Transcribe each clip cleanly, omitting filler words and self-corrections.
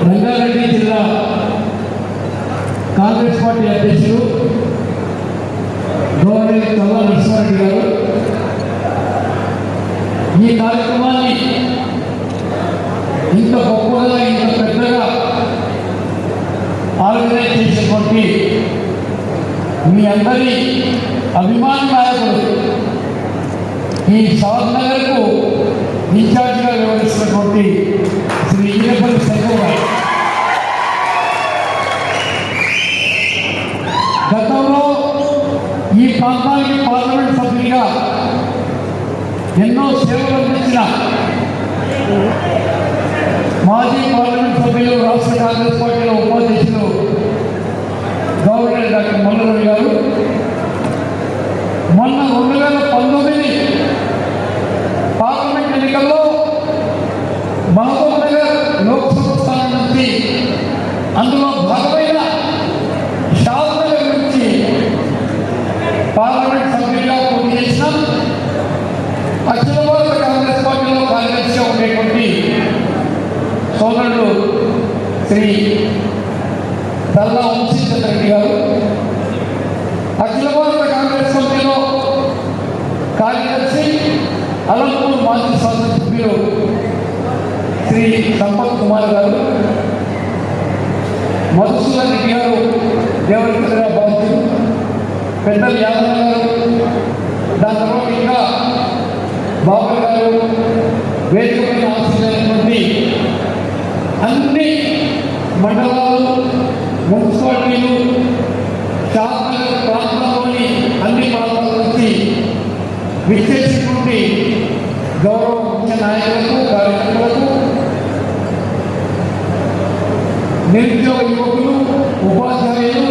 రంగారెడ్డి జిల్లా కాంగ్రెస్ పార్టీ అధ్యక్షులు గవర్నర్ చల్లా నరసింహారెడ్డి గారు ఈ కార్యక్రమాన్ని ఇంత గొప్పగా ఇంత పెద్దగా ఆర్గనైజ్ చేసినటువంటి మీ అందరి అభిమాన నాయకుడు ఈ షాద్ నగర్కు ఇన్ఛార్జిగా వ్యవహరిస్తున్నటువంటి శ్రీ ఈరపల్లి శంకర్ గారు గతంలో ఈ ప్రాంతానికి పార్లమెంట్ సభ్యునిగా ఎన్నో సేవలు అందించిన మాజీ పార్లమెంట్ సభ్యులు రాష్ట్ర కాంగ్రెస్ పార్టీలో ఉపాధ్యక్షులు గవర్నర్ డాక్టర్ మల్లు గారు మొన్న 2019 పార్లమెంట్ ఎన్నికల్లో మహబూబ్ నగర్ లోక్సభ స్థానం నుంచి అందులో భాగమైన షాద్ నగర్ నుంచి పార్లమెంట్ సభ్యులుగా పోటీ చేసిన అఖిల భారత కాంగ్రెస్ పార్టీలో కార్యదర్శిగా ఉండేటువంటి సోదరుడు శ్రీ దల్లా వంశీచంద్ర రెడ్డి గారు, అఖిల భారత కాంగ్రెస్ కమిటీలో కార్యదర్శి అలంపూర్ మాజీ శాసనసభ్యులు శ్రీ సంపత్ కుమార్ గారు, మధుసూదన్ రెడ్డి గారు దేవరికగా బాధ్యులు, పెద్దలు యాదవ్ గారు, దాని తర్వాత ఇంకా బాబు గారు, వేదికపైన ఆశించినటువంటి అన్ని మండలాలు, మున్సిపాలిటీలు, షాద్ నగర్ ప్రాంతంలోని అన్ని ప్రాంతాల నుంచి విచ్చేసినటువంటి గౌరవ ముఖ్య నాయకులకు, కార్యకర్తలకు, నిరుద్యోగ యువకులు, ఉపాధ్యాయులు,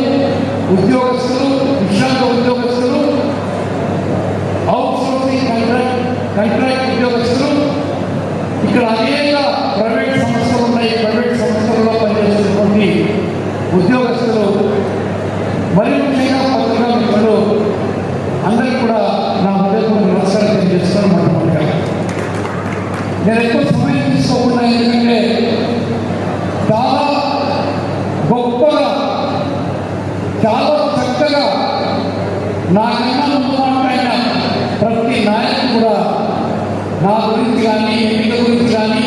ఉద్యోగస్తులు, విశ్రాంత ఉద్యోగస్తులు, అవుట్ సోర్సింగ్ కాంట్రాక్ట్ ఉద్యోగస్తులు, ఇక్కడ అనేక ప్రైవేట్ సంస్థలు ఉన్నాయి, ప్రైవేట్ సంస్థల్లో పనిచేసేటువంటి ఉద్యోగస్తులు, మరి ముఖ్యంగా పత్రికా మిత్రులు అందరికీ కూడా నా హృదయపూర్వక నమస్కారం తెలియజేస్తాను. మొట్టమొదటిగా నేను ఎక్కువ సమయం తీసుకోకుండా, ఎందుకంటే చాలా గొప్పగా చాలా చక్కగా నాకైనా ముందు మాట్లాడిన ప్రతి నాయకుడు కూడా నా గురించి కానీ ఎన్నిక గురించి కానీ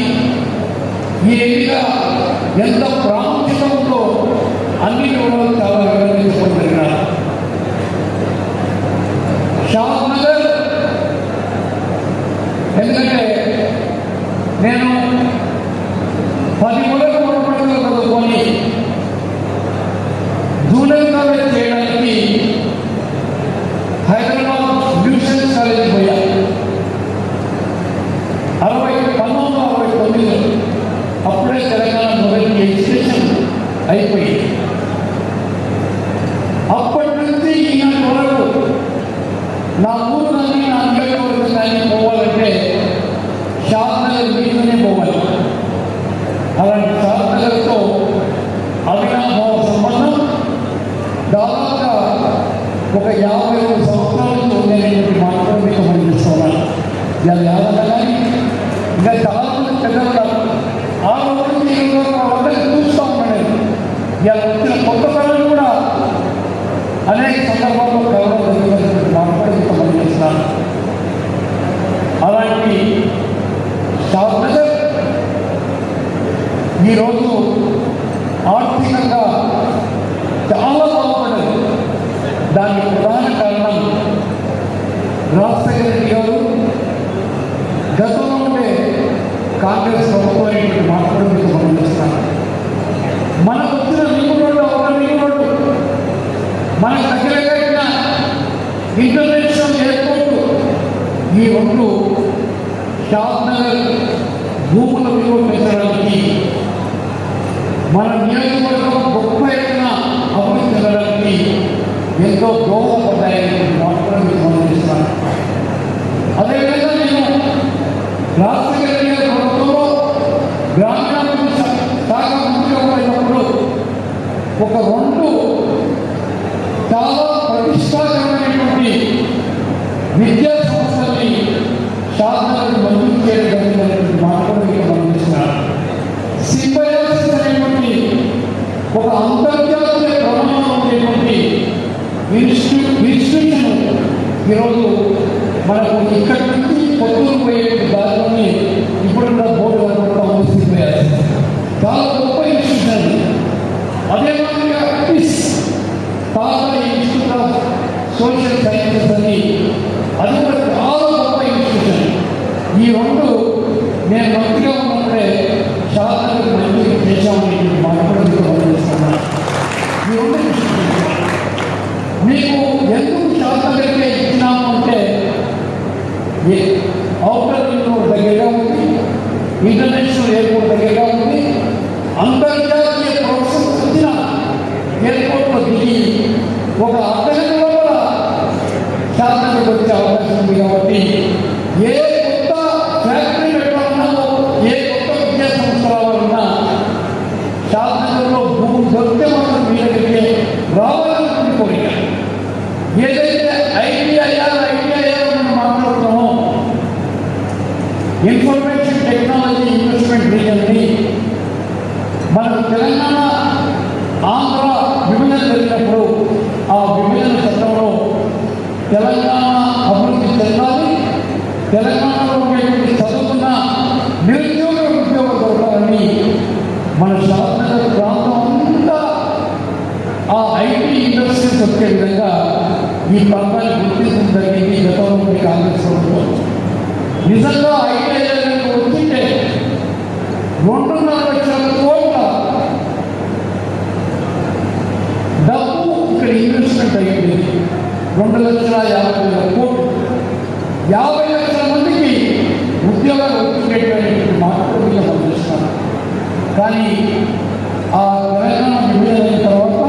ఈ ఎన్నిక ఎంత ప్రాముఖ్యత ఉందో అన్ని కూడా చాలా వివరించుకోవడం జరిగినారు. షాద్ నగర్ ఎందుకంటే నేను 10 మొదటి మొదటిలో చదువుకొని జూనియర్ కాలేజ్ చేయడానికి హైదరాబాద్ న్యూసెన్స్ కాలేజ్ పోయా. 1969 అప్పుడే తెలంగాణ మొదటి ఎడ్యుకేషన్ అయిపోయింది. అప్పటి నుంచి ఈనాటి వరకు నా ఊరు కానీ నా నియోజకవర్గం కానీ పోవాలంటే షాద్ నగర్ మీదనే పోవాలి. అలాంటి షాద్ నగర్తో అవినాభావ సంబంధం దాదాపుగా ఒక 50 సంవత్సరాల నుంచి ఉండేటువంటి మాత్రం మీకు పనిచేస్తున్నాను. ఇలా యాదవ కానీ ఇంకా చాలా మంది పెద్దలు ఆ రోజు నుంచి అందరికీ చూస్తూ ఉన్నాడు. ఇలా వచ్చిన కొత్త తరం కూడా అనేక సందర్భాల్లో కలవడం జరిగినటువంటి మాత్రం మీకు పనిచేస్తున్నాను. అలాంటి షాద్ నగర్ ఈరోజు ఆర్థికంగా చాలా బాగుపడదు. దానికి ప్రధాన కారణం రాజశేఖర రెడ్డి గారు గతంలో ఉండే కాంగ్రెస్ ప్రభుత్వానికి మాత్రం మీకు గమనిస్తున్నాను. మనకు వచ్చిన రింగ్ రోడ్డు ఒక రింగ్ రోడ్డు, మనకు దగ్గరగా ఇంటర్నేషనల్ ఎయిర్పోర్టు, ఈ రెండు షాద్ నగర్ భూముల విలువ పెంచడానికి, మన నియోజకవర్గం గొప్ప ఎత్తున అభివృద్ధి చెందడానికి ఎంతో దోహదపడ్డాయని మాత్రం మీకు గమనిస్తున్నాను. అదేవిధంగా నేను రాజశేఖర రెడ్డి గారి ప్రభుత్వంలో గ్రామీణాభివృద్ధి శాఖ మంత్రిగా ఉన్నప్పుడు ఒక 2 చాలా ప్రతిష్టాకరమైనటువంటి విద్యా సంస్థల్ని షాద్ నగర్ మంజూరు చేయడం జరిగినటువంటి మాట కూడా మీకు గమనిస్తున్నారు. సిబ్బయ్య ఉంటే శాసనకు మంచి చేశామని మాట్లాడుతున్నాను. మీకు ఎందుకు శాసనకే ఇచ్చినాము అంటే ఔటర్ రింగ్ రోడ్ దగ్గరగా ఉంది, ఇంటర్నేషనల్ ఎయిర్పోర్ట్ దగ్గరగా ఉంది, అంతర్జాతీయ ప్రొఫెసర్ వచ్చిన ఎయిర్పోర్ట్లో దిగి ఒక అర్ధగంటలో కూడా శాసనకు వచ్చే అవకాశం ఉంది. కాబట్టి ఏ కొత్త ఫ్యాక్టరీ పెట్టాలన్నా, ఏ కొత్త విద్యా సంస్థ రావాలన్నా శాసనలో భూమి దొరికితే మాత్రం మీ దగ్గరికి రావాలని కోరిక. ఏదైతే ఐటీఐఆర్ మనం మాట్లాడుతున్నామో ఇన్ఫర్మేషన్ టెక్నాలజీ ఇన్వెస్ట్మెంట్ రీజన్ని మనకు తెలంగాణ ఆంధ్ర విభజన జరిగినప్పుడు ఆ విభజన చట్టంలో తెలంగాణ అభివృద్ధి చెందాలి, తెలంగాణలో ఉండేటువంటి చదువుకున్న నిరుద్యోగ ఉద్యోగం దొరకాలని మన శాసనగర్ ప్రాంతం అంతా ఆ ఐటీ ఇండస్ట్రీస్ వచ్చే విధంగా ఈ ప్రాంతాన్ని గుర్తించడం జరిగింది. గతంలో కాంగ్రెస్ ప్రభుత్వం నిజంగా ఐటీ వచ్చింటే 2.5 లక్షల కోట్ల డబ్బు ఇక్కడ ఇన్వెస్ట్మెంట్ అయ్యింది. 2,50,000 కోట్లు, 50 లక్షల మందికి ఉద్యోగాలు వచ్చేటటువంటి మాటలు వీళ్ళు పనిచేస్తున్నారు. కానీ ఆ తెలంగాణ విభజన అయిన తర్వాత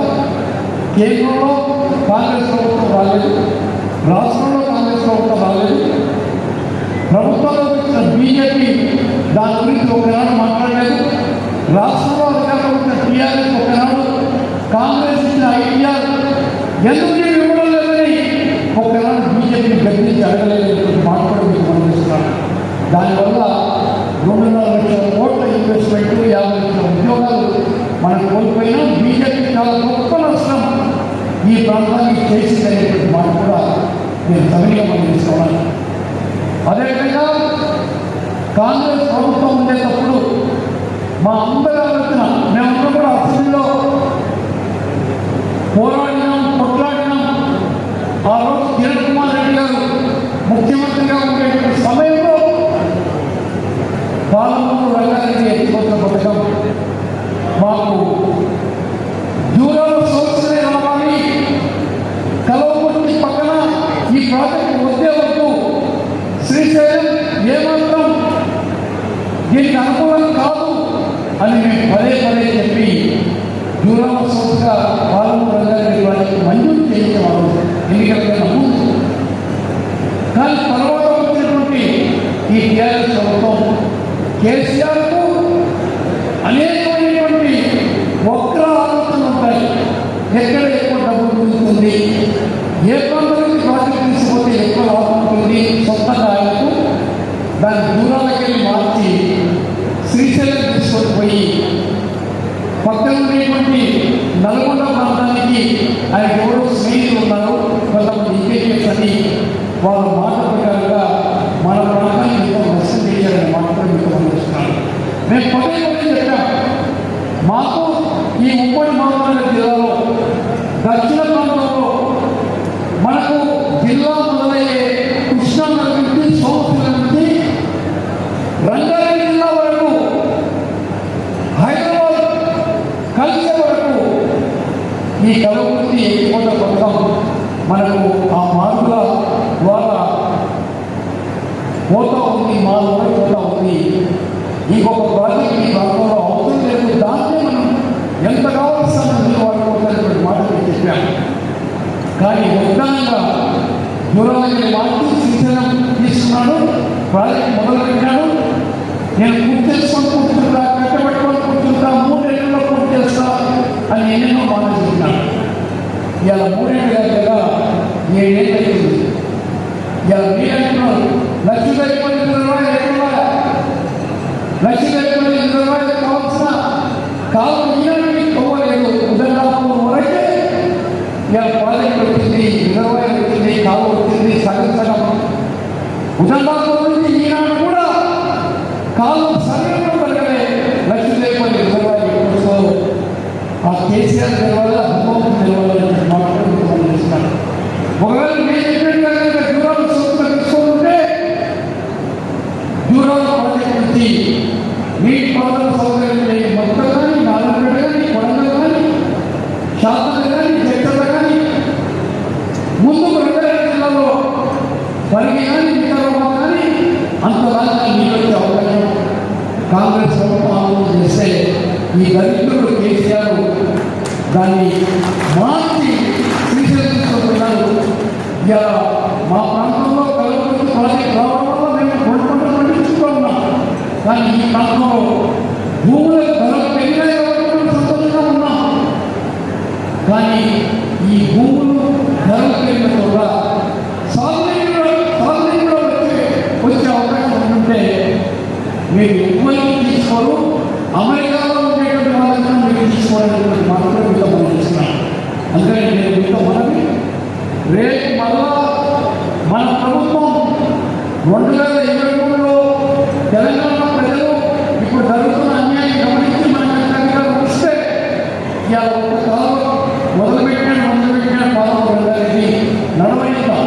కేంద్రంలో కాంగ్రెస్ ప్రభుత్వం రాలేదు, రాష్ట్రంలో కాంగ్రెస్ ప్రభుత్వం రాలేదు, ప్రభుత్వంలో వచ్చిన బీజేపీ దాని గురించి ఒకనాడు మాట్లాడలేదు, రాష్ట్రంలో అధికారంలో వచ్చిన టీఆర్ఎస్ ఒకనాడు కాంగ్రెస్ ఇచ్చిన ఐటీఆర్ ఎందుకు ఇవ్వడం లేదని ఒకనాడు బీజేపీ గర్తించి అడగలేదు మాట్లాడి పనిచేస్తున్నాడు. దానివల్ల 2.5 లక్షల కోట్ల ఇన్వెస్ట్మెంట్, 50 లక్షల ఉద్యోగాలు మనం కోల్పోయినా బీజేపీ చాలా గొప్ప నష్టం ఈ ప్రాంతానికి చేసిందనేటువంటి మాట కూడా నేను తమిళగా పనిచేస్తున్నాను. అదేవిధంగా కాంగ్రెస్ ప్రభుత్వం ఉండేటప్పుడు మా అందరి ఆలోచన, మేమందరం కూడా అసెంబ్లీలో పోరాడినాం, కొట్లాడినాం. ఆ రోజు కిరణ్ కుమార్ రెడ్డి గారు ముఖ్యమంత్రిగా ఉండేటువంటి సమయంలో పాలమూరు రంగారెడ్డి ఎత్తిపోతున్న పథకం మాకు దూరాలు సోర్సులే రావాలి, కలవకుర్తి పక్కన ఈ ప్రాజెక్టు వద్దే వద్దు, శ్రీశైలం ఏమాత్రం దీనికి అనుకూలం కాదు అని మేము పదే చెప్పి దూరాల సోర్సుగా పాలమూరు రంగారెడ్డి వారికి మంజూరు చేయించేవారు ఎన్నికల ముందు. కానీ తర్వాత వచ్చినటువంటి ఈ టీఆర్ఎస్ ప్రభుత్వం కేసీఆర్కు అనేకమైనటువంటి వక్ర ఆలోచనలు ఉంటాయి. ఎక్కడ ఎక్కువ డబ్బులు కుదురుతుంది, ఏ ప్రాంతానికి ప్రాజెక్ట్ తీసుకుపోతే ఎక్కువ లాభం ఉంటుంది, సొంతంగా ఆయనకు దాని దూరాలకి వెళ్ళి మార్చి శ్రీశైలం తీసుకొని పోయి పక్కన ఉండేటువంటి నల్గొండ ప్రాంతానికి ఆయన ఎవరో స్నేహితులు ఉన్నారు, కొంతమంది ఇంకేస్ అని వాళ్ళ మాట ప్రకారంగా మన ప్రాంతాన్ని ఎంతో నష్టం చేయాలని మాత్రం మీకు పంపిస్తున్నాను. మేము పదే చెప్పాం, మాకు ఈ ఉమ్మడి మహబూబాబాద్ జిల్లాలో దక్షిణ ప్రాంతంలో మనకు జిల్లా మొదలయ్యే కృష్ణా నది నుంచి సోమశిల నుంచి రంగారెడ్డి జిల్లా వరకు హైదరాబాద్ కలిసే వరకు ఈ కలవృత్తి ఎత్తిపోత పథకం మనకు ఆ మార్గుల ద్వారా పోతా ఉంది, మార్గంలో పోతా ఉంది. ఇంకొక ప్రాజెక్ట్ ఈ ప్రాంతంలో అవసరం లేదు, దాన్ని మనం ఎంత కావాల్సిన వాడుకోవాలనేటువంటి మాట చెప్పాను. కానీ ఉద్దానంగా దూరాలకి మార్చి శ్రీశైలం తీసుకున్నాడు, ప్రాజెక్ట్ మొదలుపెట్టాడు. నేను పూర్తి చేసుకొని కూర్చుంటా, కట్టబెట్టుకొని కూర్చుంటా, 3 ఏళ్ళలో పూర్తి చేస్తా అని ఎన్నెన్నో మాటలు చెప్పినాను. ఇలా 3 ఏళ్ళు దగ్గర 7 ఏళ్ళు అవుతుంది. ఇలా మీరంటున్నారు లక్ష్మీపతి కావాల్సిన కాలం ఈనాటికి పోవలేదు. ఉదయనాపూర్ వరకే ఇలా ప్రాజెక్ట్ వచ్చింది, రిజర్వాయర్ వచ్చింది, కాలం వచ్చింది, సగం ఉదయనాపూర్ నుంచి ఈనాడు కూడా కాలం సగంలో వరకనే లక్ష్మీపతి రిజర్వాయర్ ఆ కేసీఆర్ తెలవాలి, హనుమంతు తెలవాలి మాట్లాడుతున్నాను. ఒకవేళ నేను చెప్పినట్టుగా దూరాలు తీసుకుంటే దూరాల ప్రాజెక్ట్ నుంచి నీటిపారుదల సౌకర్యం లేని మొత్తం కానీ నారాయణపేట కానీ కొడంగల్ కానీ శాసన కానీ జగత్త కానీ ముందుకు 2 జిల్లాలో పరిగి కానీ వికారాబాద్ కానీ అంత రాజధాని నీళ్ళు వచ్చే అవకాశం కాంగ్రెస్ ప్రభుత్వం ఆలోచన చేస్తే ఈ దళితుడు కేసీఆర్ దాన్ని మార్చి తీసుకుంటున్నారు. ఇలా మా ప్రాంతంలో కలవకుర్తి ప్రాజెక్ట్ రావడం వల్ల మేము 2 పంటలు పండించుకుంటూ ఉన్నాం. కానీ ఈ ప్రాంతంలో భూముల ధరలు పెరిగాయి కాబట్టి మేము సంతోషంగా ఉన్నాం. కానీ ఈ భూములు ధరలు పెరిగిన కూడా సాగునీరు వచ్చే అవకాశం ఉంటే మీరు ఎవ్వరికి తీసుకోరు. అమెరికాలో ఉండేటువంటి వాళ్ళని మీరు తీసుకోవాలనేటువంటి మాత్రం మీతో పనిచేస్తున్నాను. అందుకని నేను మీతో మనవి రేపు మళ్ళా మన ప్రభుత్వం 2023లో తెలంగాణ ప్రజలు ఇప్పుడు జరుగుతున్న అన్యాయం గమనించి మన అధికారులు వస్తే ఇలా ఒక కాలం మొదలుపెట్టిన పాలన నడవైందా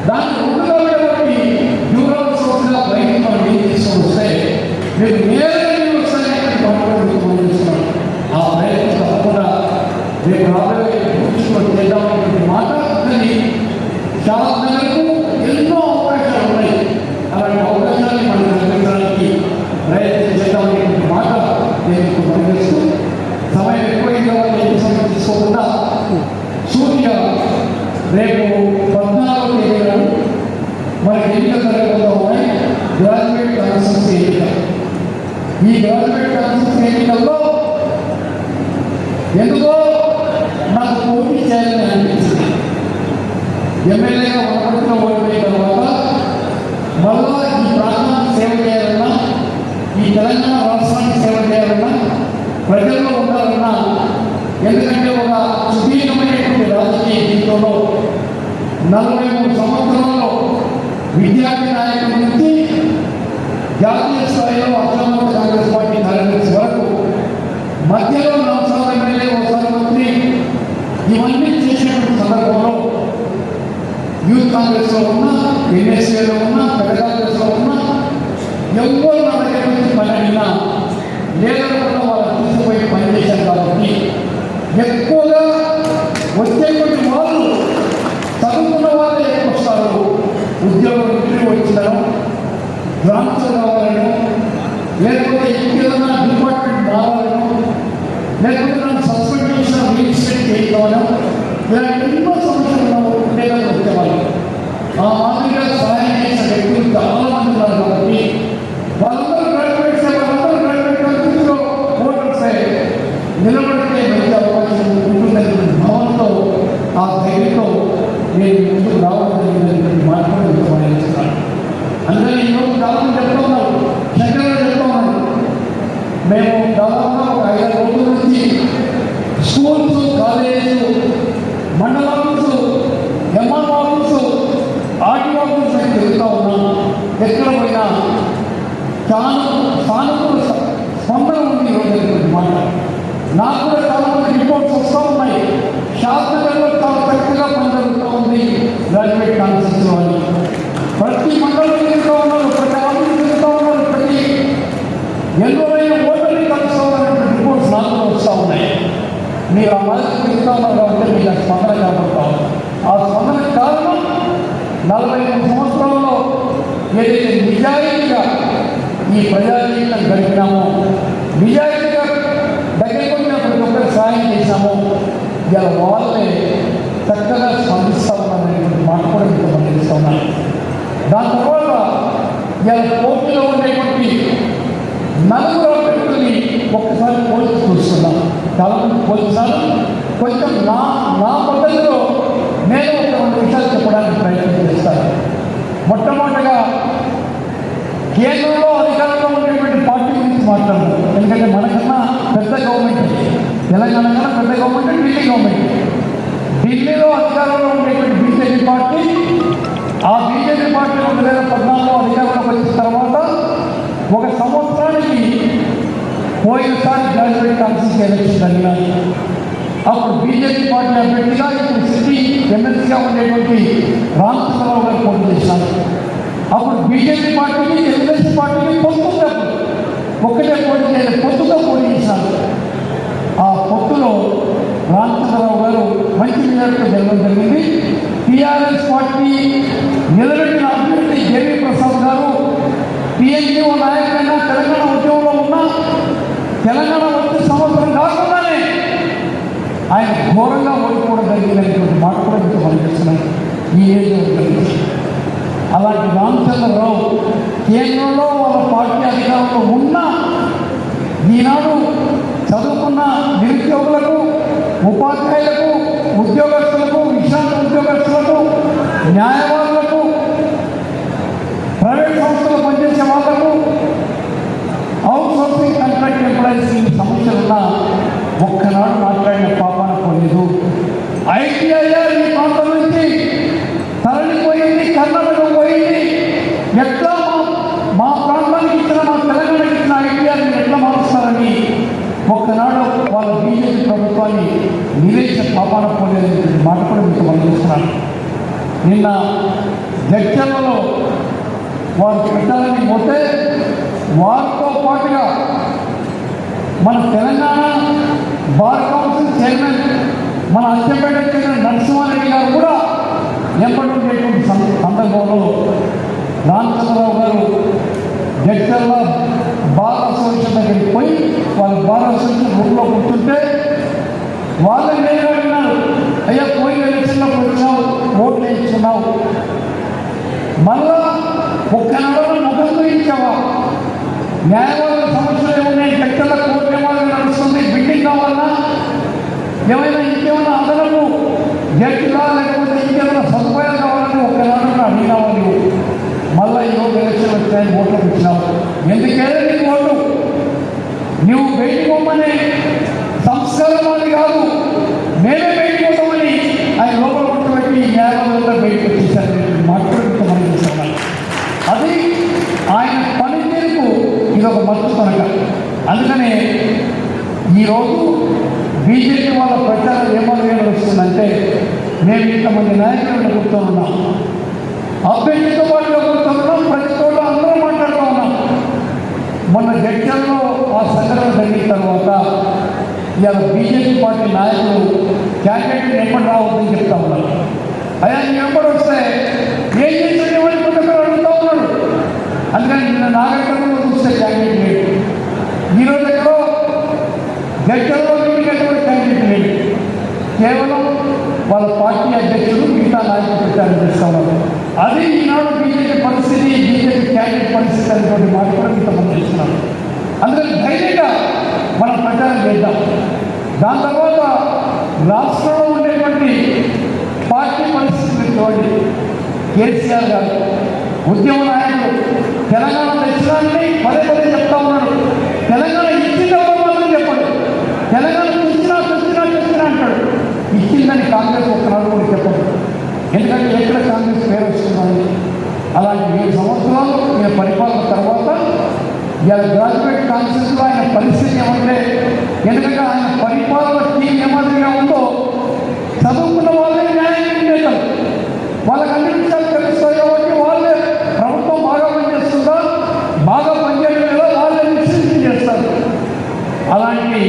దాన్ని 2 కాబట్టి డ్యూరల్ సోర్స్గా బయటకు మనం ఏం తీసుకొని వస్తే మీరు నేరుగా వస్తాయని మాట్లాడుతున్నాం. ఆ ప్రయత్నం తప్పకుండా రేపు రాబోయే కూర్చుని చేద్దామనేటువంటి మాట. కానీ శాసనకు ఎన్నో అవకాశాలు ఉన్నాయి. అలాంటి అవకాశాన్ని మనం అందించడానికి ప్రయత్నం చేద్దామనేటువంటి మాట నేను పనిచేస్తూ సమయం ఎక్కువైన వాళ్ళు ఎక్కువ సమయం తీసుకోకుండా సూర్య రేపు 14వ తేదీన మనకి ఎన్నికలు జరగబోతూ ఉన్నాయి. గ్రాడ్యుయేట్ కాన్స్టిట్యూన్సీ ఎన్నిక. ఈ గ్రాడ్యుయేట్ కాన్స్టిట్యూన్సీ ఎన్నికల్లో ఎందుకో నాకు పోటీ చేయాలని అనిపించింది. ఎమ్మెల్యేగా ఒకటిలో ఓడిపోయిన తర్వాత మళ్ళా ఈ ప్రాంతానికి సేవ చేయాలన్నా, ఈ తెలంగాణ రాష్ట్రానికి సేవ చేయాలన్నా, ప్రజల్లో ఉండాలన్నా, ఎందుకంటే ఒక సుదీర్ఘమైనటువంటి రాజకీయ జీవితంలో 43 సంవత్సరాల్లో విద్యార్థి నాయకుల నుంచి జాతీయ స్థాయిలో అఖిల కాంగ్రెస్ పార్టీ కార్యదర్శి వరకు మధ్యలో 4 సార్లు ఎమ్మెల్యే, ఒకసారి మంత్రి, ఇవన్నీ చేసినటువంటి సందర్భంలో యూత్ కాంగ్రెస్లో ఉన్నా, ఎన్ఎస్ఏలో ఉన్నా, పెద్ద కాంగ్రెస్లో ఉన్నా ఎవరు నా దగ్గర నుంచి పని అడిగినా లేదనుకున్న వాళ్ళు తీసుకుపోయి పనిచేశారు. కాబట్టి ఎక్కువగా వచ్చేటువంటి వాళ్ళు చదువుకున్న వాళ్ళే ఎక్కువ వస్తారు. ఉద్యోగం ఇంటికి వచ్చినారు, ట్రాన్స్ఫర్ కావాలను, లేకపోతే ఇంకేదన్నా డిపార్ట్మెంట్ మారాలను, లేకపోతే నన్ను సస్పెండ్ చేసిన రీఇన్స్టేట్ చేయగలను, ఇలాంటి ఎన్నో సమస్యలు ఉండేదని వచ్చేవాళ్ళు. ఆ మాదిరిగా సహాయం చేసిన వ్యక్తులు చాలా మంది ఉన్నారు. కాబట్టి వాళ్ళందరూ గ్రాడ్యుయేట్స్, వాళ్ళందరూ గ్రాడ్యుయేట్ కంపెనీలో ఓటర్స్ నిలబడితే మంచి అవకాశం ఉంటుందనే భావనతో, ఆ ధైర్యంతో నేను ముందుకు రావడం జరిగిందని మాట్లాడుతున్నాను. అందుకని ఈరోజు చాలా చెప్తా ఉన్నారు, శంకర్లు చెప్తా ఉన్నారు. మేము దాదాపుగా ఒక 5 రోజుల నుంచి స్కూల్స్, కాలేజీలు, మండల office, MR office, RT office అని తిరుగుతూ ఉన్నాం. ఎక్కడ పోయినా సానుకూల స్పందన ఉంది. ఈరోజు మాట నాకు కూడా చాలా మంది రిపోర్ట్స్ వస్తూ ఉన్నాయి. శాసనసభలో చాలా చక్కగా పని జరుగుతూ ఉంది గ్రాడ్యుయేట్ కాన్స్టిట్యూన్సీలో అని. ప్రతి మండలం తిరుగుతూ ఉన్నారు, ప్రతి ఆఫీసు తిరుగుతూ ఉన్నారు, ప్రతి ఎన్నోరైన ఓటర్ని కలుసుకోవాలనే రిపోర్ట్స్ నాకు వస్తూ ఉన్నాయి. మీరు ఆ మాదిరి తిరుగుతూ ఉన్నారు కాబట్టి మీకు ఆ స్పందన కనబడతా ఉంది. ఆ స్పందనకు కారణం 43 సంవత్సరాల్లో ఏదైతే నిజాయితీగా ఈ ప్రజాజీవితం గడిపినామో, నిజాయితీగా దగ్గరికి వచ్చిన ప్రతి ఒక్కరు సహాయం చేశామో, ఇలా వాళ్ళే చక్కగా స్పందిస్తూ ఉన్నారనేటువంటి మాట కూడా మీకు పనిచేస్తూ ఉన్నాను. దాని తర్వాత ఇలా పోటీలో ఉండేటువంటి 4 వ్యక్తుల్ని ఒక్కసారి పోల్చి చూస్తున్నాం. చాలామంది పోల్చినారు. కొంచెం నా పద్ధతిలో నేను ఒక 2 విషయాలు చెప్పడానికి ప్రయత్నం చేస్తాను. మొట్టమొదటిగా కేంద్రంలో అధికారంలో ఉండేటువంటి పార్టీ గురించి మాట్లాడతాం. ఎందుకంటే మనకన్నా పెద్ద గవర్నమెంట్ తెలంగాణ కన్నా పెద్ద గవర్నమెంట్ ఢిల్లీ గవర్నమెంట్. ఢిల్లీలో అధికారంలో ఉండేటువంటి బీజేపీ పార్టీ, ఆ బీజేపీ పార్టీ 2014లో అధికారంలోకి వచ్చిన తర్వాత 1 సంవత్సరానికి పోయినసారి గ్రాడ్యుయేట్ కాన్స్టిట్యూన్సీ ఎలక్షన్ జరిగినాయి. అప్పుడు బీజేపీ పార్టీ అభ్యర్థిగా ఇప్పుడు సిటీ ఎమ్మెల్సీగా ఉండేటువంటి రామచంద్రరావు గారు పోటీ చేశారు. అప్పుడు బీజేపీ పార్టీకి, తెలుగుదేశం పార్టీకి పొందుతున్నప్పుడు ఒక్కటే పోటీ చేయలేదు, పొత్తుతో పోటీ చేశారు. ఆ పొత్తులో రామచంద్రరావు గారు మంచి మెజారిటీతో గెలవడం జరిగింది. టీఆర్ఎస్ పార్టీ నిలబెట్టిన అభ్యర్థి జేవీ ప్రసాద్ గారు టీఎన్జీఓ నాయకులైనా తెలంగాణ ఉద్యమంలో ఉన్న తెలంగాణ వచ్చే సంవత్సరం కాకుండానే ఆయన ఘోరంగా ఓడిపోవడం జరిగిందనేటువంటి మాట కూడా మీకు మనం చేస్తున్నాను. ఈ ఏజ్లో అలాంటి రామచంద్రరావు కేంద్రంలో వాళ్ళ పార్టీ అధికారంలో ఉన్న ఈనాడు చదువుకున్న నిరుద్యోగులకు, ఉపాధ్యాయులకు, ఉద్యోగస్తులకు, విశ్రాంత ఉద్యోగస్తులకు, న్యాయవాదులకు, ప్రైవేట్ సంస్థలు పనిచేసే వాళ్లకు, అవుట్ సోర్సింగ్ కాంట్రాక్ట్ ఎంప్లాయీస్ సమస్యలున్నా ఒక్కనాడు మాట్లాడిన పాపాన పోలేదు. ఐటీఐఆర్ ఈ ప్రాంతం నుంచి తరలిపోయింది, కర్ణాటక పోయింది. ఎట్లా మా ప్రాంతానికి ఇచ్చిన, మా తెలంగాణకి ఇచ్చిన ఐటీఆర్ని ఎట్లా మారుస్తారని ఒక్కనాడు వాళ్ళ బీజేపీ ప్రభుత్వాన్ని నివేశ పాపాన పోలేదు మాట కూడా మీకు అందిస్తున్నాను. నిన్న జడ్చర్లలో వారు పెట్టాలని పోతే వారితో పాటుగా మన తెలంగాణ బార్ కౌన్సిల్ చైర్మన్ మన అచ్చంపేటకు చెందిన నరసింహారెడ్డి గారు కూడా ఎంపటి ఉండేటువంటి సందర్భంలో రామచంద్రరావు గారు జడ్చర్ల బార్ అసోసియేషన్ దగ్గరికి పోయి వాళ్ళ బార్ అసోసియేషన్ రూమ్లో కూర్చుంటే వాళ్ళని నేను అడిగినారు, అయ్యా పోయిన ఎలక్షన్లో వచ్చినావు, ఓట్లు వేయించుకున్నావు, మళ్ళా ఒక్క నెలలో ముఖం చూపించావా? న్యాయవాదుల సమస్యలు ఏమున్నాయి? జడ్చర్ల కోర్టు ఏమైనా నడుస్తుంది, బిల్డింగ్ కావాలన్నా, ఏమైనా ఇంకేమైనా అదనపు జడ్జిలా లేకపోతే ఇంకేమైనా సదుపాయాలు కావాలని ఒక్కనాడు అడిగినా వాళ్ళు మళ్ళీ ఈరోజు ఎలక్షన్ వచ్చాయని ఓట్లకు ఇచ్చినావు. ఎందుకేదో నీకు ఓటు? నువ్వు బయటికి పోమని సంస్కారం అది కాదు, మేమే బయటికి పోతామని ఆయన లోపల కొట్టుబెట్టి న్యాయవాదులుగా బయటకు వచ్చేసారు. మాట్లాడుతూ మనం చేస్తున్నాం. అది ఆయన పనితీరుకు ఇది ఒక మత్తు కనుక. అందుకనే ఈరోజు బీజేపీ వాళ్ళ ప్రచారం ఏమని వస్తుందంటే, మేము ఇంతమంది నాయకులను కూర్చోనున్నాం, అభ్యర్థితో పాటుగా కూర్చోనున్నాం, ప్రతి చోట అందరూ మాట్లాడుతూ ఉన్నాం. మొన్న జడ్చర్లో ఆ సంఘటన జరిగిన తర్వాత ఇవాళ బీజేపీ పార్టీ నాయకులు క్యాండిడేట్ని ఎప్పుడు రావద్దని చెప్తా ఉన్నారు. అయ్యా నీ ఎప్పుడు వస్తే ఏం చేసేది ఎవరి పుట్టకలు అడుగుతూ ఉన్నాడు. అందుకని నిన్న నాగరికంలో చూస్తే క్యాండిడేట్ లేదు, ఈరోజు ఎక్కడో జడ్చర్లో ఎటువంటి క్యాండిడేట్ లేదు. కేవలం వాళ్ళ పార్టీ అధ్యక్షులు మిగతా నాయకులు ప్రచారం చేస్తూ ఉన్నారు. అది ఈనాడు బీజేపీ పరిస్థితి, బీజేపీ క్యాండిడేట్ పరిస్థితి అనేటువంటి మాట కూడా మీతో మనం చేస్తున్నాం. అందుకని ధైర్యంగా మనం ప్రచారం చేద్దాం. దాని తర్వాత రాష్ట్రంలో ఉండేటువంటి పార్టీ పరిస్థితులు చూడండి. కేసీఆర్ గారు ఉద్యమ నాయకుడు, తెలంగాణ తెచ్చినాన్ని పదే పదే చెప్తా ఉన్నాడు. తెలంగాణ ఇచ్చిందెవరో మాత్రం చెప్పండి. తెలంగాణ తెచ్చినా అంటాడు. ఇచ్చిందని కాంగ్రెస్ ఒక్కనాడు కూడా చెప్పండి. ఎందుకంటే ఎక్కడ కాంగ్రెస్ పేరు వస్తుందని. అలాంటి 7 సంవత్సరాలు ఈయన పరిపాలన తర్వాత ఇలా గ్రాడ్యుయేట్ కాన్స్టిట్యూన్సీలో ఆయన పరిస్థితి ఏమంటే, ఎందుకంటే ఆయన పరిపాలన టీం ఏమాదిరిగా ఉందో చదువుకున్న వాళ్ళే న్యాయం చేస్తారు. వాళ్ళకి అన్ని విషయాలు తెలుస్తాయి కాబట్టి వాళ్ళే ప్రభుత్వం బాగా పనిచేస్తుందా, బాగా పనిచేయడం లేదా వాళ్ళే విశ్లేషణ చేస్తారు. అలాంటి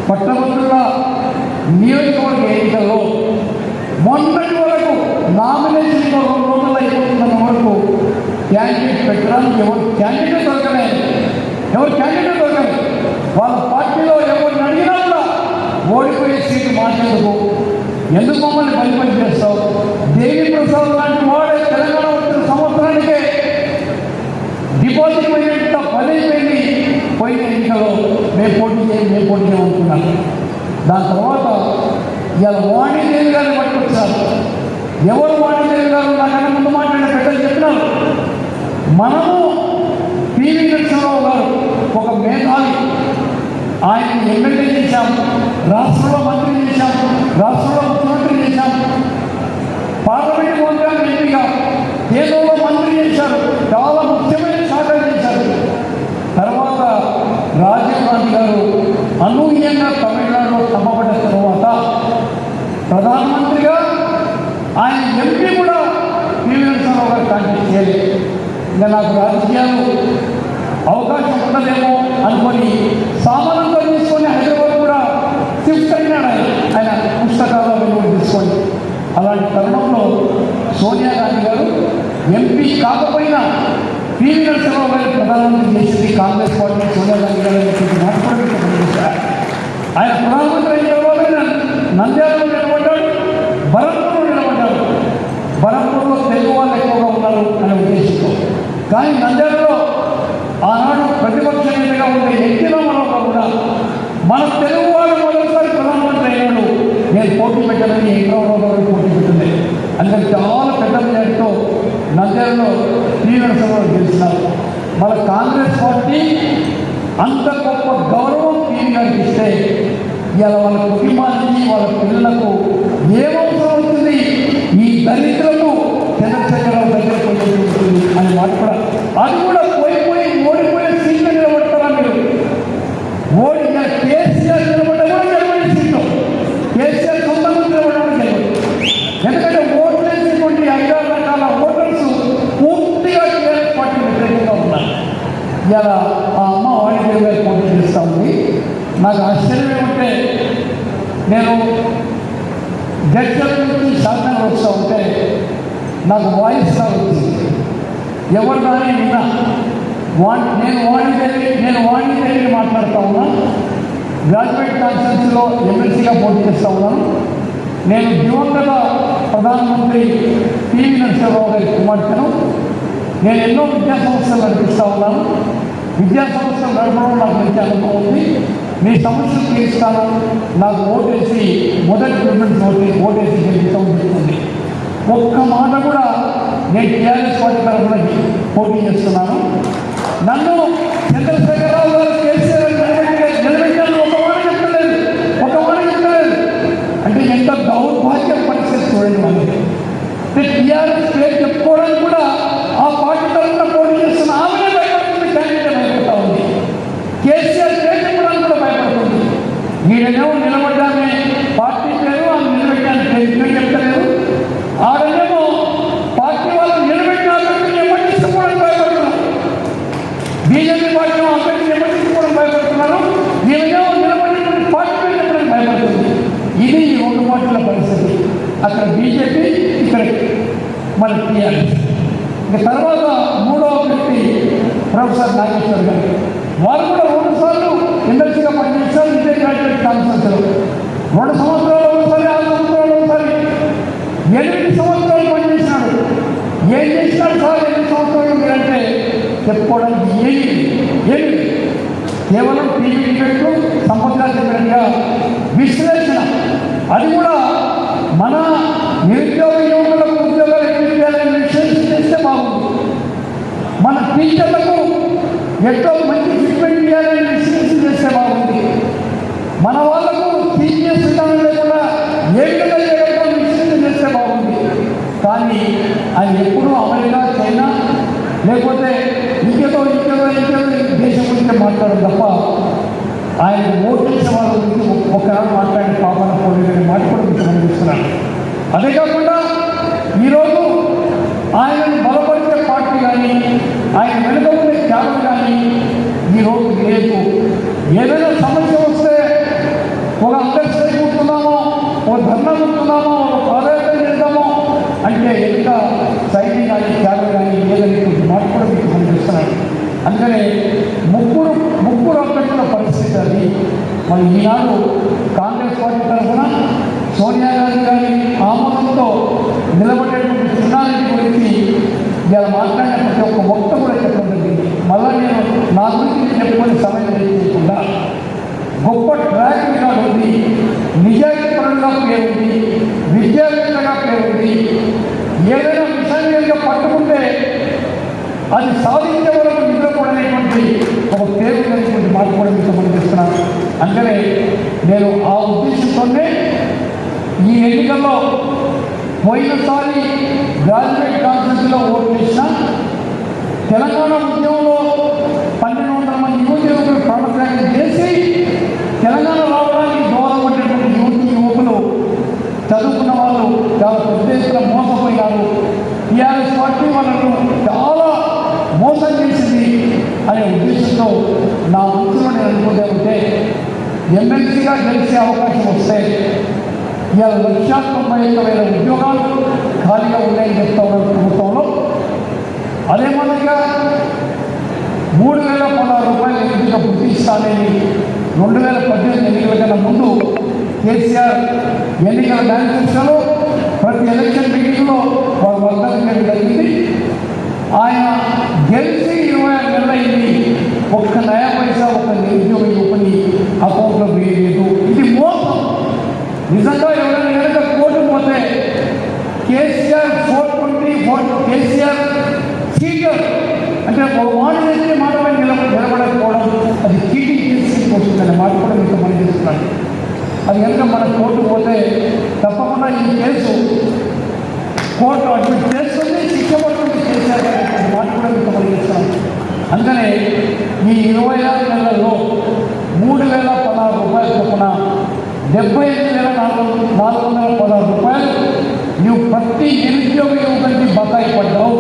పట్టభద్రుల నియోజకవర్గ ఎన్నికల్లో మొన్నటి వరకు నామినేషన్ 2 రోజులు అయిపోతున్న వరకు క్యాండిడేట్ పెట్టడానికి ఎవరు క్యాండిడేట్ దొరకలేదు. వాళ్ళ పార్టీలో ఎవరిని అడిగినా కూడా ఓడిపోయే సీటు మార్చేందుకు ఎందుకు మమ్మల్ని బలిపని చేస్తావు? దేవి ప్రసాద్ లాంటి వాడే తెలంగాణ వచ్చిన సంవత్సరానికే డిపాజిట్ పోయినంత పదైపోయింది. పోయిన ఎన్నికల్లో మేము పోటీ చేయమనుకున్నాను. దాని తర్వాత ఇలా వాణిదేవి గారిని పట్టుకొచ్చారు. ఎవరు వాణిదేవి గారు? నాకన్నా ముందు మాట్లాడిన పెద్దలు చెప్పినారు. మనము పివి నరసింహారావు గారు ఒక మేధావి, ఆయన్ని ఎమ్మెల్యే చేశాం, రాష్ట్రంలో మంత్రి చేశాం, రాష్ట్రంలో ముఖ్యమంత్రి చేశాం, పార్లమెంట్ మంత్రిగా ఎంపీగా, కేంద్రంలో మంత్రి చేశారు, చాలా ముఖ్యమైన శాఖలు చేశారు. తర్వాత రాజీవ్ గాంధీ గారు అనూహ్యంగా తమిళనాడులో తమ్మబడ్డ తర్వాత ప్రధానమంత్రిగా ఆయన ఎంపీ కూడా పివి నరసింహారావు గారు కాంటాక్ట్ చేయలేదు. ఇంకా నాకు రాజకీయాలు అవకాశం అవకాశం ఉండదేమో అనుకొని సామానంతో తీసుకొని హైదరాబాద్ కూడా షిఫ్ట్ అయినాడు ఆయన పుస్తకాల్లో వెలువడి తీసుకొని. అలాంటి తరుణంలో సోనియా గాంధీ గారు ఎంపీ కాకపోయినా పివి నరసింహరావు గారి ప్రధానమంత్రి చేసింది కాంగ్రెస్ పార్టీ సోనియా గాంధీ గారు మాట్లాడుతూ ఆయన ప్రధానమంత్రి అయిన తర్వాత నంద్యాలలో నిలబడ్డాడు, బరంపూర్లో నిలబడ్డాడు. బరంపూర్లో తెలుగు వాళ్ళు ఎక్కువగా ఉన్నారు అనే ఉద్దేశంతో. కానీ నంద్యాలలో ఆనాడు ప్రతిపక్ష నేతగా ఉండే ఎన్టీ రామారావు కూడా మన తెలుగు వాళ్ళు మొదటిసారి ప్రధానమంత్రి అయినాడు, నేను పోటీ పెట్టాలని ఎన్టీ రామారావు గారు పోటీ పెట్టింది. అందుకని చాలా పెద్ద మెజారిటీతో నంద్యాలలో పివి నరసింహరావు గెలిచినారు. మన కాంగ్రెస్ పార్టీ అంత గొప్ప గౌరవం పివి గారికి ఇస్తే ఇవాళ వాళ్ళ కుటుంబానికి వాళ్ళ పిల్లలకు ఏమవసరం అవుతుంది, ఈ దళితులకు చంద్రశేఖరరావు దగ్గర పోయి అని మాట కూడా, అది కూడా ఓడిపోయే సీట్లు నిలబడతారా మీరు? కేసీఆర్ నిలబడ్డా కూడా గెలవండి సీట్లు, కేసీఆర్ సొంతంగా నిలబడడం గెలవండి. ఎందుకంటే ఓట్లు వేసేటువంటి 5-6 రకాల ఓటర్స్ పూర్తిగా టీఆర్ఎస్ పార్టీ వ్యతిరేకంగా ఉన్నారు. ఇలా ఆ అమ్మ వాణిజ్య గారు పోటీ చేస్తూ ఉంది. నాకు ఆశ్చర్యం ఏమంటే, నేను జడ్చర్ నుంచి శాసనం వస్తూ ఉంటే నాకు వాయిస్ వచ్చింది. ఎవరు కానీ విన్నా నేను వాణిజ్య మాట్లాడుతూ ఉన్నా. గ్రాడ్యుయేట్ కాన్ఫరెన్స్లో ఎమ్మెల్సీగా పోటీ చేస్తూ ఉన్నాను. నేను దివంగత ప్రధానమంత్రి పివి నరసింహరావు గారి కుమార్తెను. నేను ఎన్నో విద్యా సంస్థలు నడిపిస్తూ ఉన్నాను. విద్యా సంస్థలు నడపడం నాకు మంచి అనుభవం ఉంది. మీ సమస్యలు తీరుస్తాను, నాకు ఓటేసి మొదటి ప్రిఫరెన్స్ ఓటేసి గెలుపుతాం చెప్తుంది. ఒక్క మాట కూడా నేను టీఆర్ఎస్ పార్టీ తరఫున పోటీ చేస్తున్నాను. నన్ను చంద్రశేఖరరావు గారు కేసీఆర్ నిలబెట్టాను ఒక మాట చెప్పలేదు. అంటే ఎంత దౌర్భాగ్య పరిస్థితి చూడండి. మనకి టీఆర్ఎస్ పేరు చెప్పుకోవడానికి కూడా ఆ పార్టీ తరఫున పోటీ చేస్తున్న ఆమెనే భయపడుతుంది, క్యాండిడేట్ భయపడతా ఉంది. కేసీఆర్ పేరు చెప్పడానికి కూడా భయపడుతుంది. ఈయనేమో నిలబడ్డానే పార్టీ పేరు ఆమె నిలబెట్టాను పేరు చెప్తలేదు. ఆడనేమో పార్టీ వాళ్ళు నిలబెట్టిన అభ్యర్థిని ఎమ్మటించుకోవడానికి భయపడుతున్నారు. బీజేపీ పార్టీ అభ్యర్థిని ఎమ్మటించుకోవడం భయపడుతున్నారు. ఈయనేమో నిలబడినటువంటి పార్టీ పేరు చెప్పడానికి భయపడుతుంది. ఇది ఈ 2 పార్టీల పరిస్థితి. అక్కడ బీజేపీ, ఇక్కడ మన టీఆర్ఎస్. ఇక తర్వాత 3వ వ్యక్తి ప్రొఫెసర్ నాగేశ్వర్ గారు. వారు కూడా 2 సార్లు ఎమ్మెల్సీగా పనిచేస్తారు. ఇదే గ్రాడ్యుయేట్ కాన్ఫరెన్స్లో 2 సంవత్సరాలు ఒకసారి, 6 సంవత్సరాలు ఒకసారి, 8 సంవత్సరాలు పనిచేసినాడు. ఏం చేసినాడు సార్ 8 సంవత్సరాలు మీరంటే చెప్పుకోవడానికి ఏమి కేవలం టీవీ డిబేట్లు, సంపత్గా చెప్పినట్టుగా విశ్లేషణ. అది కూడా మన నిరుద్యోగ యువకులకు ఉద్యోగాలు ఎక్కువ చేయాలని విశ్లేషణ చేస్తే బాగుంది. మన టీచర్లకు ఎట్లా మంచి ట్రీట్మెంట్ చేయాలని విశ్లేషణ చేస్తే బాగుంది. మన వాళ్ళకు సీనియర్స్ విధానం లేకుండా ఏ విధంగా చేయడం విశ్లేషణ చేస్తే బాగుంది. కానీ అది ఎప్పుడూ అమెరికా, చైనా లేకపోతే ఇంకేదో దేశం గురించి మాట్లాడడం తప్ప ఆయన ఓటు చేసే వాళ్ళ గురించి ఒకనాడు మాట్లాడే పాపన పోలేదని మాట కూడా గమనిస్తున్నాను. అదే కాకుండా ఈరోజు ఆయనను బలపరిచే పార్టీ కానీ ఆయన వెనుక ఉండే త్యాగం కానీ ఈరోజు లేదు. ఏదైనా సమస్య వస్తే ఒక అంబేద్కర్ కూర్చున్నామో, ఒక ధర్నా కూర్చున్నామో, ఒక పాదయాత్ర చేద్దామో అంటే ఎంత సైన్యం కానీ త్యాగం కానీ లేదని మాట కూడా మీకు కనిపిస్తున్నాడు. అందుకనే ముగ్గురు అభ్యర్థుల పరిస్థితి అది. మరి ఈనాడు కాంగ్రెస్ పార్టీ తరఫున సోనియా గాంధీ గారి ఆమోదంతో నిలబడేటువంటి చిన్నారెడ్డి గురించి ఇలా మాట్లాడిన ప్రతి ఒక్క మొక్క కూడా చెప్పడం జరిగింది. మళ్ళా నేను నా గురించి చెప్పుకొని సమయం చేయకుండా గొప్ప ట్రాక్ రికార్డు ఉంది, నిజాయితీపరంగా పేరుంది, విద్యావేత్తగా పేరుంది. ఏదైనా విషయాన్ని పట్టుకుంటే అది సాధించే వరకు నిద్రపడనేటువంటి ఒక పేరు కలిగినటువంటి మాట కూడా మీకు గమనిస్తున్నాను. అందుకనే నేను ఆ ఉద్దేశంతోనే ఈ ఎన్నికల్లో పోయినసారి గ్రాడ్యుయేట్ కాన్ఫరెన్స్లో ఓటు చేసిన తెలంగాణ ఉద్యమంలో 1200 మంది యువకులు ప్రాణత్యాగం చేసి తెలంగాణ రావడానికి దూరపడినటువంటి యువకులు చదువుకున్న వాళ్ళు చాలా పెద్ద ఎత్తున మోసపోయారు. టీఆర్ఎస్ పార్టీ వాళ్ళను చాలా మోసం చేసింది అనే ఉద్దేశంతో ఎమ్మెల్సీగా గెలిచే అవకాశం వస్తే ఇవాళ 1,91,000 ఉద్యోగాలు ఖాళీగా ఉన్నాయని చెప్తా ఉన్నారు ప్రభుత్వంలో. అదే మాదిరిగా 3,016 రూపాయలు ఎంపిక గుర్తిస్తానని 2018 ఎన్నికల కన్నా ముందు కేసీఆర్ ఎన్నికల మేనిఫెస్టోలో ప్రతి ఎలక్షన్ మీటింగ్లో వారు వాగ్దానం చేయడం జరిగింది. ఆయన గెలిచి 26 నెలలు అయింది, ఒక్క నయా పైసా ఒక నిరుద్యోగ యువకుని అకౌంట్లో వేయలేదు. ఇది మోసం. నిజంగా ఎవరైనా కనుక కోర్టు పోతే కేసీఆర్ 420 కేసీఆర్ సీటర్ అంటే ఒక మాట చేస్తే మాట పైన నిలబడకపోవడం, అది చీటింగ్ చేసి వస్తుందనే మాట కూడా మీకు మనం చేస్తున్నాను. అది కనుక మన కోర్టు పోతే తప్పకుండా ఈ కేసు కోర్టు అడ్మిట్ చేస్తుంది, శిక్ష పడుతుంది కేసీఆర్ గారి మాట కూడా మీకు మనం చేస్తున్నాం. అందుకనే ఈ 26 నెలల్లో 3,016 రూపాయల చొప్పున 78,416 రూపాయలు నువ్వు ప్రతి నిరుద్యోగ యువకుడికి బకాయి పడ్డావు.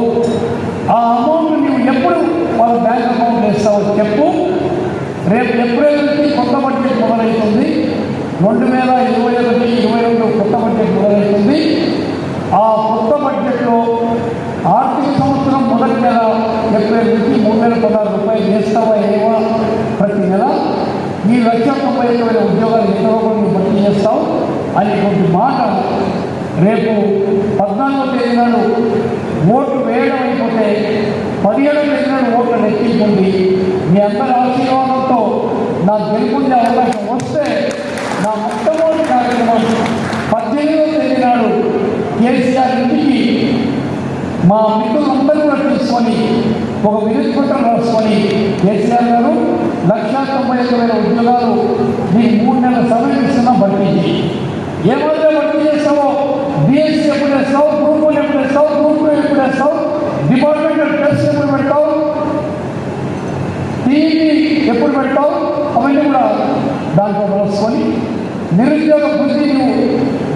ఆ అమౌంట్ నువ్వు ఎప్పుడు వాళ్ళ బ్యాంక్ అకౌంట్ వేస్తావో చెప్పు. రేపు ఏప్రిల్ నుంచి కొత్త బడ్జెట్ మొదలవుతుంది. 2021-22 కొత్త బడ్జెట్ మొదలవుతుంది. ఆ కొత్త బడ్జెట్లో ఆర్థిక సంవత్సరం మొదటి నెల ఏప్రిల్ నుంచి 3,016 రూపాయలు వేస్తావా ఏవా ప్రతి నెల ఈ 1,91,000 ఉద్యోగాలు ఎంతలో నువ్వు భర్తీ చేస్తావు అనేటువంటి మాట రేపు 14వ తేదీ నాడు ఓటు వేయడం అయిపోతే 17వ తేదీ నాడు ఓట్లు లెక్కించుకుంది. మీ అందరి ఆశీర్వాదంతో నా గెలుపొందే అవకాశం వస్తే నా మొట్టమొదటి కార్యక్రమం 18వ తేదీ నాడు కేసీఆర్ ఇంటికి మా మిత్రులందరూ కూడా తీసుకొని ఒక వినతి పత్రం రాసుకొని కేసీఆర్ గారు 1,91,000 ఉద్యోగాలు మీకు 3 నెలల సమయం ఇస్తున్నా భర్తీ చేయి. ఏమైతే భర్తీ చేస్తావో బిఎస్సీ ఎప్పుడు వేస్తావు, గ్రూప్ 1 ఎప్పుడు వేస్తావు, గ్రూప్ 2 ఎప్పుడు వేస్తావు, డిపార్ట్మెంటల్ టెస్ట్ ఎప్పుడు పెడతావు, టీవీ ఎప్పుడు పెడతావు, అవన్నీ కూడా దాంట్లో రాసుకొని నిరుద్యోగ వృద్ధి నువ్వు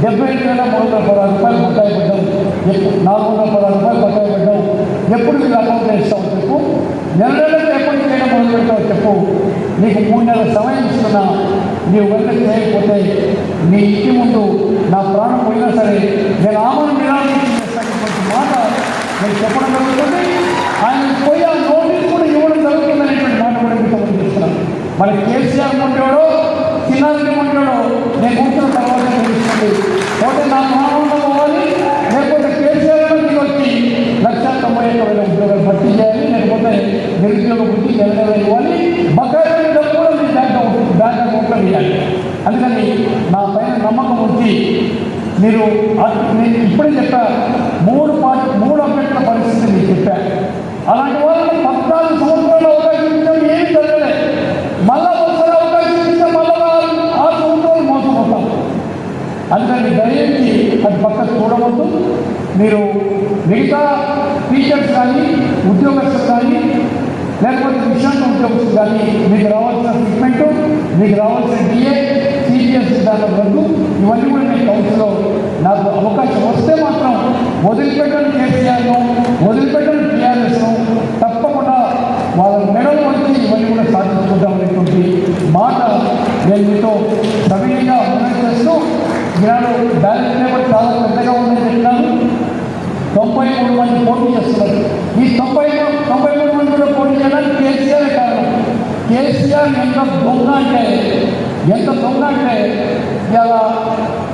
77,316 రూపాయలు బకాయి పడ్డావు, 416 రూపాయలు బకాయి పడ్డావు, ఎప్పుడు మీరు అకౌంట్లో ఇస్తావు చెప్పు. నెల నెలలకు ఎప్పుడు చేయడం మొదలు పెడతావు చెప్పు. నీకు 3 నెలల సమయం ఇస్తున్నా, నీవు వెంటనే చేయకపోతే నీ ఇంటి ముందు నా ప్రాణం పోయినా సరే నేను ఆమెను నిరాకరణ చేస్తానటువంటి మాట నేను చెప్పడం జరుగుతుంది. ఆయన పోయి ఆ నోటీస్ కూడా ఇవ్వడం జరుగుతుంది అనేటువంటి మాట కూడా మీకు తెలియజేస్తున్నాను. మరి కేసీఆర్ ఉంటాడో చిన్నారెడ్డి ఉంటాడో నేను కూర్చున్న తర్వాత తెలుస్తుంది. పోతే నా ప్రాణం పోవాలి, లేకపోతే కేసీఆర్ మీకు వచ్చి 1,91,000 ఉద్యోగాలు భర్తీ చేయాలి, లేకపోతే నిరుద్యోగ వృద్ధి నెల ఇవ్వాలి, బకాయి డబ్బు కూడా మీ బ్యాంక్ అకౌంట్లో వేయాలి. అందుకని నా పైన నమ్మకం ఉంచి మీరు నేను ఇప్పుడే చెప్పా 3 అభ్యర్థుల పరిస్థితి మీకు చెప్పాను. అలాంటి వాళ్ళకి 14 సంవత్సరాల అవకాశం ఇచ్చాం, ఏమి జరగలేదు. మళ్ళా ఒకసారి అవకాశం ఇస్తే మళ్ళా 6 సంవత్సరాలు మోసపోతాం. అందుకని దయచేసి అది పక్కకు చూడవద్దు. మీరు మిగతా టీచర్స్ కానీ ఉద్యోగస్తులు కానీ లేకపోతే విశ్రాంత ఉద్యోగస్తులు కానీ మీకు రావాల్సిన ట్రీట్మెంటు, మీకు రావాల్సిన డిఏ, సిపిఎస్ దాని వరకు ఇవన్నీ కూడా నేను కౌన్సిల్లో నాకు అవకాశం వస్తే మాత్రం వదిలిపెట్టని కేసీఆర్ను, వదిలిపెట్టని టీఆర్ఎస్ను తప్పకుండా వాళ్ళ మెడలు వచ్చి ఇవన్నీ కూడా సాధించుకుంటాం అనేటువంటి మాట నేను మీతో సవినీయంగా అభివృద్ధి చేస్తూ ఈనాడు బ్యాలెట్ పేపర్ చాలా పెద్దగా ఉందని చెప్పినాను. 93 మంది పోటీ చేస్తున్నారు. ఈ 93 మంది కూడా పోటీ చేయడానికి కేసీఆర్ కారణం. కేసీఆర్ ఎంత దొంగ అంటే ఇలా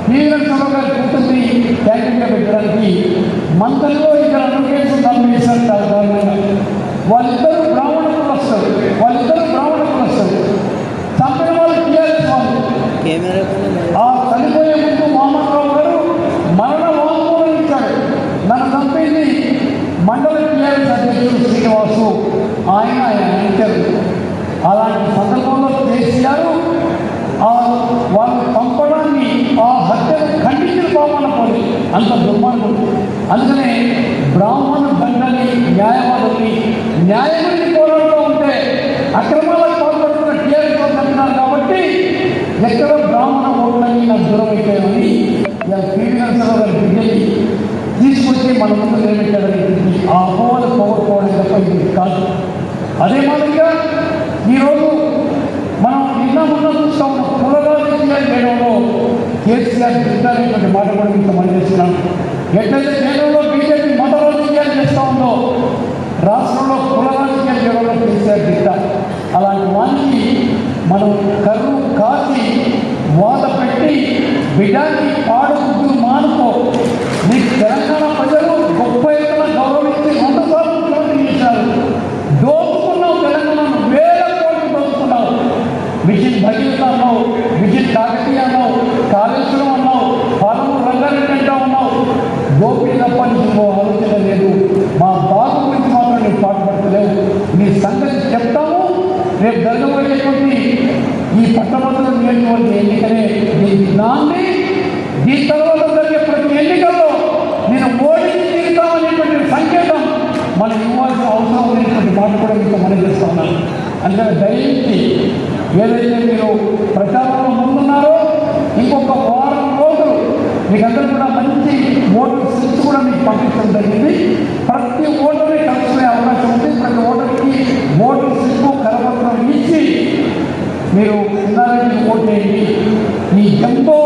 టీవీఎన్ సభ గారు కూర్చుంది క్యాంటీన్గా పెట్టడానికి మంత్రుల్లో ఇక్కడ అడ్వకేట్స్ నామినేషన్ కారణంగా వాళ్ళిద్దరూ బ్రాహ్మణ కులస్తారు. చంపిన వాళ్ళు టీఆర్ఎస్ వాళ్ళు. ఆ చనిపోయే ముందు మామరావు గారు మరణ వాంగ్మూలం ఇచ్చాడు. నన్ను చంపింది మండల టీఆర్ఎస్ అధ్యక్షుడు శ్రీనివాసు, ఆయన యాంకర్. అలాంటి సందర్భంలో కేసీఆర్ వాళ్ళు పంపడాన్ని ఆ హత్యను ఖండించిన బ్రాహ్మణ పోలి అంత దుర్మార్గుడు. అందుకనే బ్రాహ్మణ దండని న్యాయవాదుల్ని న్యాయమని పోరాడుతూ ఉంటే అక్రమాలకు పాల్పడుతున్న టీఆర్ఎస్ అంటున్నారు. కాబట్టి ఎక్కడ బ్రాహ్మణ ఓట్లన్నీ నాకు దూరం అయిపోయామని పీడిఎన్సీ బిడ్డని తీసుకొచ్చి మన ముందు నిలబెట్టాడని ఆ అపోహలు పోగొట్టుకోవడం తప్ప ఇది కాదు. అదే మాదిరిగా ఈరోజు మనం నిన్న చూస్తూ ఉన్నాం కులరాజకీయ చేయడంలో కేసీఆర్ దిద్దాలనేటువంటి మాట కూడా మీకు మనం చేస్తున్నాను. ఎట్లయితే కేంద్రంలో బీజేపీ మత రాజకీయాలు చేస్తూ ఉందో రాష్ట్రంలో కుల రాజకీయాలు చేయడంలో కేసీఆర్ దిద్దా. అలాంటి వానికి మనం కర్రు కాచి వాత పెట్టి బిడ్డాన్ని పాడు బుద్ధులు మానుకో. నీకు తెలంగాణ ప్రజలు గొప్ప ఎత్తున గౌరవించి 2 సార్లు ముఖ్యమంత్రి చేశారు. దోచుకున్నావు తెలంగాణను, వేల కోట్లు దోచుకున్నావు. మిషన్ భగీరథ అన్నావు, మిషన్ కాకతీయ అన్నావు, కాళేశ్వరం అన్నావు, పాలమూరు రంగారెడ్డి అంటా ఉన్నావు. దోపిడీ తప్ప నీకు ఆలోచన లేదు. మా బాగు గురించి మాత్రం నీకు పాటుపడతలేవు. నీ సంగతి చెప్తాము. రేపు జరగబోయేటువంటి ఈ పట్టభద్రుల నియోజకవర్గ ఎన్నికనే నాంది. దీని తర్వాత జరిగే ప్రతి ఎన్నికల్లో నేను ఓడించి తీరుతామనేటువంటి సంకేతం మనం ఇవ్వాల్సిన అవసరం అనేటువంటి మాట కూడా మీతో మనం చేస్తూ ఉన్నాను. అందుకని దయచేసి ఏదైతే మీరు ప్రచారంలో ముందున్నారో ఇంకొక వారం రోజులు మీకందరూ కూడా మంచి ఓటర్ స్లిప్స్ కూడా మీకు పంపించడం జరిగింది. ప్రతి ఓటర్ని కలుసుకునే అవకాశం ఉంది. ప్రతి ఓటర్కి ఓటర్ స్లిప్ కరపత్రం ఇచ్చి మీరు చిన్నారెడ్డి ఓటు వేయండి. ఈ జంబో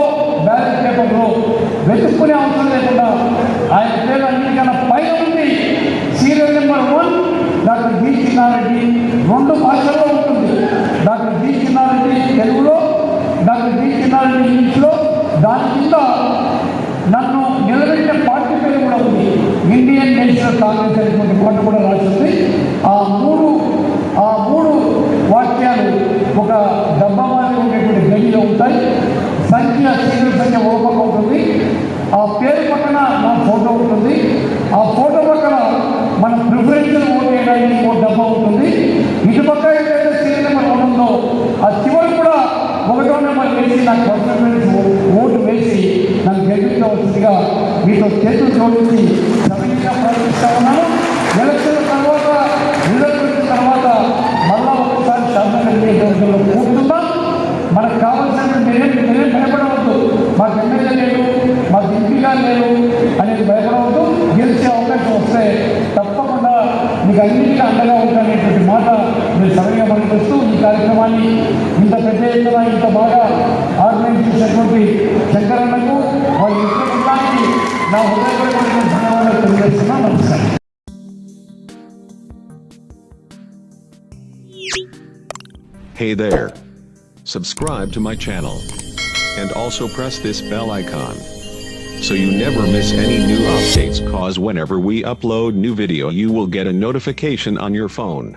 బ్యాలెట్ పేపర్లో వెతుక్కునే అవసరం లేకుండా ఆయన పేరు అన్నిటికన్నా పైన ఉంది. Serial number 1 doctor B Chinnareddy. 2 భాషల్లో ఉంటుంది. డాక్టర్ బి చిన్నారెడ్డి తెలుగులో, డాక్టర్ బి చిన్నారెడ్డి ఇంగ్లీష్లో. దాని కింద నన్ను నిలబెట్టిన పార్టీ పేరు కూడా ఉంది. ఇండియన్ నేషనల్ కాంగ్రెస్ అనేటువంటి మాట కూడా రాసింది. ఆ మూడు వాక్యాలు ఒక డబ్బా మాదిరి ఉండేటువంటి గడిలో ఉంటాయి. సీరియల్ సంఖ్య ఒక పక్క ఉంటుంది. ఆ పేరు పక్కన నా ఫోటో ఉంటుంది. ఆ ఫోటో పక్కన మన ప్రిఫరెన్షియల్ ఓటు వేయడానికి ఒక డబ్బా ఉంటుంది. ఇటుపక్క ఏదైతే సీరియల్ నెంబర్ 1 ఉందో ఆ చివరి కూడా 1వ నెంబర్ వేసి నాకు పర్సనల్ ఓటు వేసి నాకు గెలిపించవలసిందిగా మీతో చేతులు జోడించి సవినీయంగా ప్రార్థిస్తా ఉన్నాను. ఎలక్షన్ల తర్వాత రిజల్ట్ వచ్చిన తర్వాత మళ్ళా ఒకసారి శాసనసభ నియోజకవర్గంలో కూర్చుందాం. మనకు కావాల్సినటువంటి మీరేం భయపడవద్దు. మాకు ఎమ్మెల్యే లేదు, మాకు ఎంపీగా లేదు అనేది భయపడవద్దు. గెలిచే అవకాశం వస్తే తప్పకుండా మీకు అన్నింటిగా అండగా ఉంటాననేటువంటి మాట మీరు సరిగా పనిచేస్తూ ఈ కార్యక్రమాన్ని ఇంత పెద్ద ఎత్తున ఇంత బాగా ఆర్గనైజ్ చేసినటువంటి శంకరన్నకు వాళ్ళ ఇంటి నా హృదయపూర్వకమైన ధన్యవాదాలు తెలియజేస్తున్నాను. నమస్కారం. Hey there. Subscribe to my channel. And also press this bell icon. So you never miss any new updates, cause whenever we upload new video you will get a notification on your phone.